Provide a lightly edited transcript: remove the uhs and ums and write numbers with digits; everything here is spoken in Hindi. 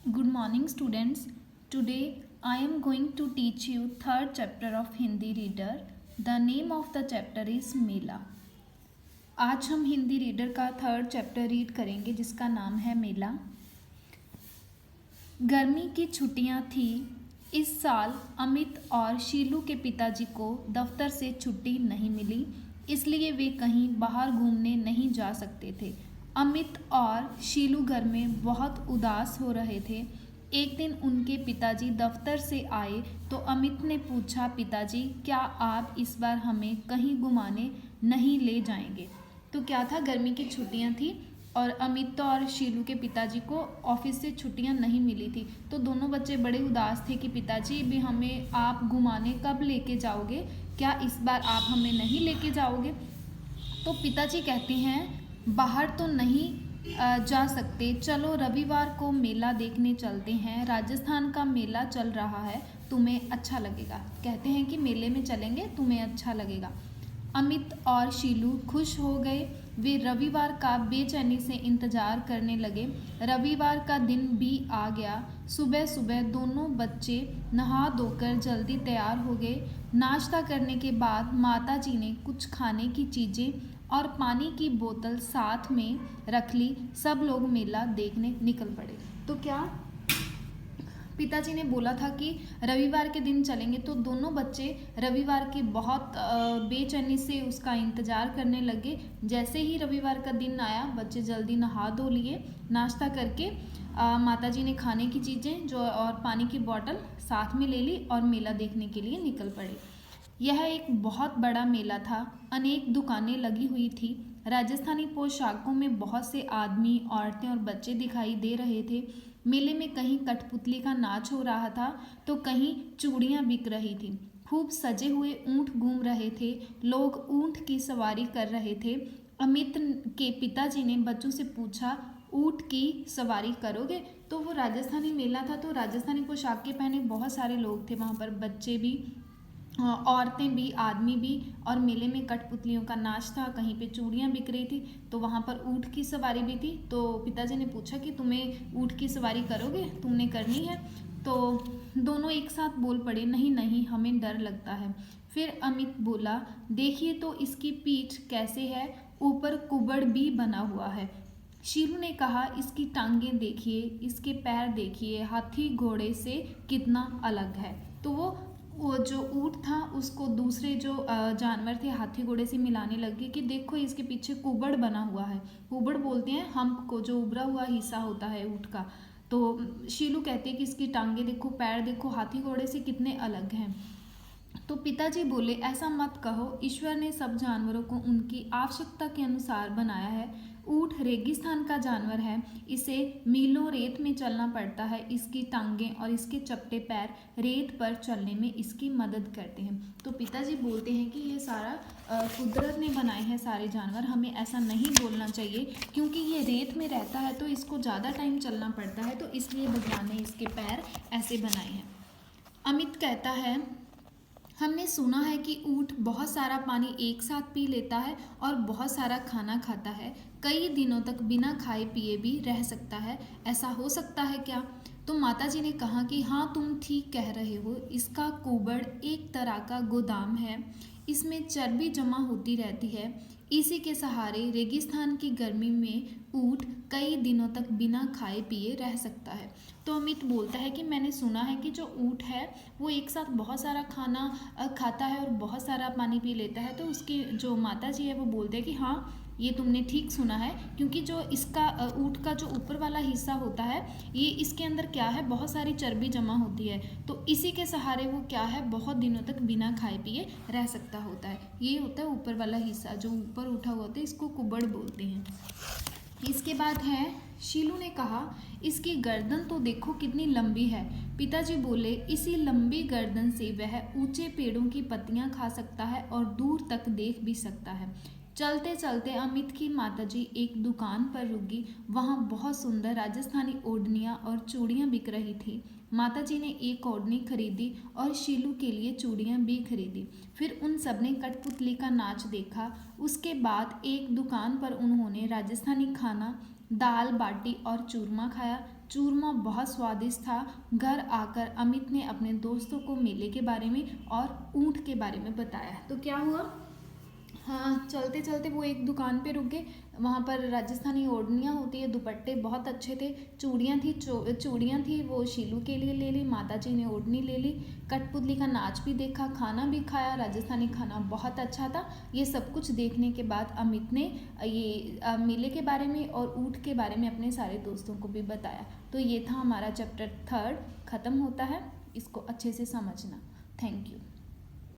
Good morning, students. Today I am going to teach you third chapter of Hindi Reader. The name of the chapter is मेला. आज हम हिंदी रीडर का थर्ड चैप्टर रीड करेंगे जिसका नाम है मेला. गर्मी की छुट्टियां थी. इस साल अमित और शीलू के पिताजी को दफ्तर से छुट्टी नहीं मिली, इसलिए वे कहीं बाहर घूमने नहीं जा सकते थे. अमित और शीलू घर में बहुत उदास हो रहे थे. एक दिन उनके पिताजी दफ्तर से आए तो अमित ने पूछा, पिताजी क्या आप इस बार हमें कहीं घुमाने नहीं ले जाएंगे? तो क्या था, गर्मी की छुट्टियां थी और अमित और शीलू के पिताजी को ऑफिस से छुट्टियां नहीं मिली थी. तो दोनों बच्चे बड़े उदास थे कि पिताजी भी हमें आप घुमाने कब लेके जाओगे? क्या इस बार आप हमें नहीं लेके जाओगे? तो पिताजी कहते हैं बाहर तो नहीं जा सकते, चलो रविवार को मेला देखने चलते हैं. राजस्थान का मेला चल रहा है, तुम्हें अच्छा लगेगा. कहते हैं कि मेले में चलेंगे, तुम्हें अच्छा लगेगा. अमित और शीलू खुश हो गए. वे रविवार का बेचैनी से इंतजार करने लगे. रविवार का दिन भी आ गया. सुबह सुबह दोनों बच्चे नहा धोकर जल्दी तैयार हो गए. नाश्ता करने के बाद माताजी ने कुछ खाने की चीज़ें और पानी की बोतल साथ में रख ली. सब लोग मेला देखने निकल पड़े. तो क्या पिताजी ने बोला था कि रविवार के दिन चलेंगे, तो दोनों बच्चे रविवार के बहुत बेचैनी से उसका इंतज़ार करने लगे. जैसे ही रविवार का दिन आया, बच्चे जल्दी नहा धो लिए, नाश्ता करके माताजी ने खाने की चीज़ें जो और पानी की बोतल साथ में ले ली और मेला देखने के लिए निकल पड़े. यह एक बहुत बड़ा मेला था. अनेक दुकानें लगी हुई थी. राजस्थानी पोशाकों में बहुत से आदमी, औरतें और बच्चे दिखाई दे रहे थे. मेले में कहीं कठपुतली का नाच हो रहा था तो कहीं चूड़ियाँ बिक रही थी. खूब सजे हुए ऊँट घूम रहे थे. लोग ऊँट की सवारी कर रहे थे. अमित के पिताजी ने बच्चों से पूछा, ऊँट की सवारी करोगे? तो वो राजस्थानी मेला था, तो राजस्थानी पोशाक के पहने बहुत सारे लोग थे वहाँ पर, बच्चे भी, औरतें भी, आदमी भी, और मेले में कठपुतलियों का नाच था. कहीं पे चूड़ियाँ बिक रही थी, तो वहाँ पर ऊँट की सवारी भी थी. तो पिताजी ने पूछा कि तुम्हें ऊँट की सवारी करोगे, तुमने करनी है? तो दोनों एक साथ बोल पड़े, नहीं नहीं, हमें डर लगता है. फिर अमित बोला, देखिए तो इसकी पीठ कैसे है, ऊपर कुबड़ भी बना हुआ है. शीलू ने कहा, इसकी टांगें देखिए, इसके पैर देखिए, हाथी घोड़े से कितना अलग है. तो वो जो ऊँट था उसको दूसरे जो जानवर थे हाथी घोड़े से मिलाने लगे कि देखो इसके पीछे कुबड़ बना हुआ है. कुबड़ बोलते हैं हम्प को, जो उभरा हुआ हिस्सा होता है ऊँट का. तो शीलू कहती है कि इसकी टांगे देखो, पैर देखो, हाथी घोड़े से कितने अलग हैं. तो पिताजी बोले, ऐसा मत कहो, ईश्वर ने सब जानवरों को उनकी आवश्यकता के अनुसार बनाया है. ऊँट रेगिस्तान का जानवर है, इसे मीलों रेत में चलना पड़ता है. इसकी टांगें और इसके चपटे पैर रेत पर चलने में इसकी मदद करते हैं. तो पिताजी बोलते हैं कि ये सारा कुदरत ने बनाए हैं सारे जानवर, हमें ऐसा नहीं बोलना चाहिए, क्योंकि ये रेत में रहता है तो इसको ज़्यादा टाइम चलना पड़ता है, तो इसलिए भगवान ने इसके पैर ऐसे बनाए हैं. अमित कहता है, हमने सुना है कि ऊँट बहुत सारा पानी एक साथ पी लेता है और बहुत सारा खाना खाता है. कई दिनों तक बिना खाए पिए भी रह सकता है. ऐसा हो सकता है क्या? तो माताजी ने कहा कि हाँ, तुम ठीक कह रहे हो. इसका कुबड़ एक तरह का गोदाम है. इसमें चर्बी जमा होती रहती है. इसी के सहारे रेगिस्तान की गर्मी में ऊँट कई दिनों तक बिना खाए पिए रह सकता है. तो अमित बोलता है कि मैंने सुना है कि जो ऊँट है वो एक साथ बहुत सारा खाना खाता है और बहुत सारा पानी पी लेता है. तो उसकी जो माताजी है वो बोलते हैं कि हाँ, ये तुमने ठीक सुना है, क्योंकि जो इसका ऊँट का जो ऊपर वाला हिस्सा होता है, ये इसके अंदर क्या है, बहुत सारी चर्बी जमा होती है. तो इसी के सहारे वो क्या है, बहुत दिनों तक बिना खाए पिए रह सकता होता है. ये होता है ऊपर वाला हिस्सा जो ऊपर उठा हुआ होता है, इसको कुबड़ बोलते हैं. इसके बाद है, शीलू ने कहा, इसकी गर्दन तो देखो कितनी लंबी है. पिताजी बोले, इसी लंबी गर्दन से वह ऊंचे पेड़ों की पत्तियां खा सकता है और दूर तक देख भी सकता है. चलते चलते अमित की माताजी एक दुकान पर रुकी. वहाँ बहुत सुंदर राजस्थानी ओढ़नियाँ और चूड़ियाँ बिक रही थी. माताजी ने एक ओढ़नी खरीदी और शीलू के लिए चूड़ियाँ भी खरीदी. फिर उन सब ने कठपुतली का नाच देखा. उसके बाद एक दुकान पर उन्होंने राजस्थानी खाना दाल बाटी और चूरमा खाया। चूरमा बहुत स्वादिष्ट था। घर आकर अमित ने अपने दोस्तों को मेले के बारे में और ऊँट के बारे में बताया। तो क्या हुआ, हाँ, चलते चलते वो एक दुकान पे रुक गए। वहाँ पर राजस्थानी ओढ़नियाँ होती है, दुपट्टे बहुत अच्छे थे, चूड़ियाँ थी, चूड़ियाँ थी, वो शीलू के लिए ले ली, माता जी ने ओढ़नी ले ली, कठपुतली का नाच भी देखा, खाना भी खाया। राजस्थानी खाना बहुत अच्छा था। ये सब कुछ देखने के बाद अमित ने ये मेले के बारे में और ऊँट के बारे में अपने सारे दोस्तों को भी बताया। तो ये था हमारा चैप्टर 3 ख़त्म होता है। इसको अच्छे से समझना। Thank you.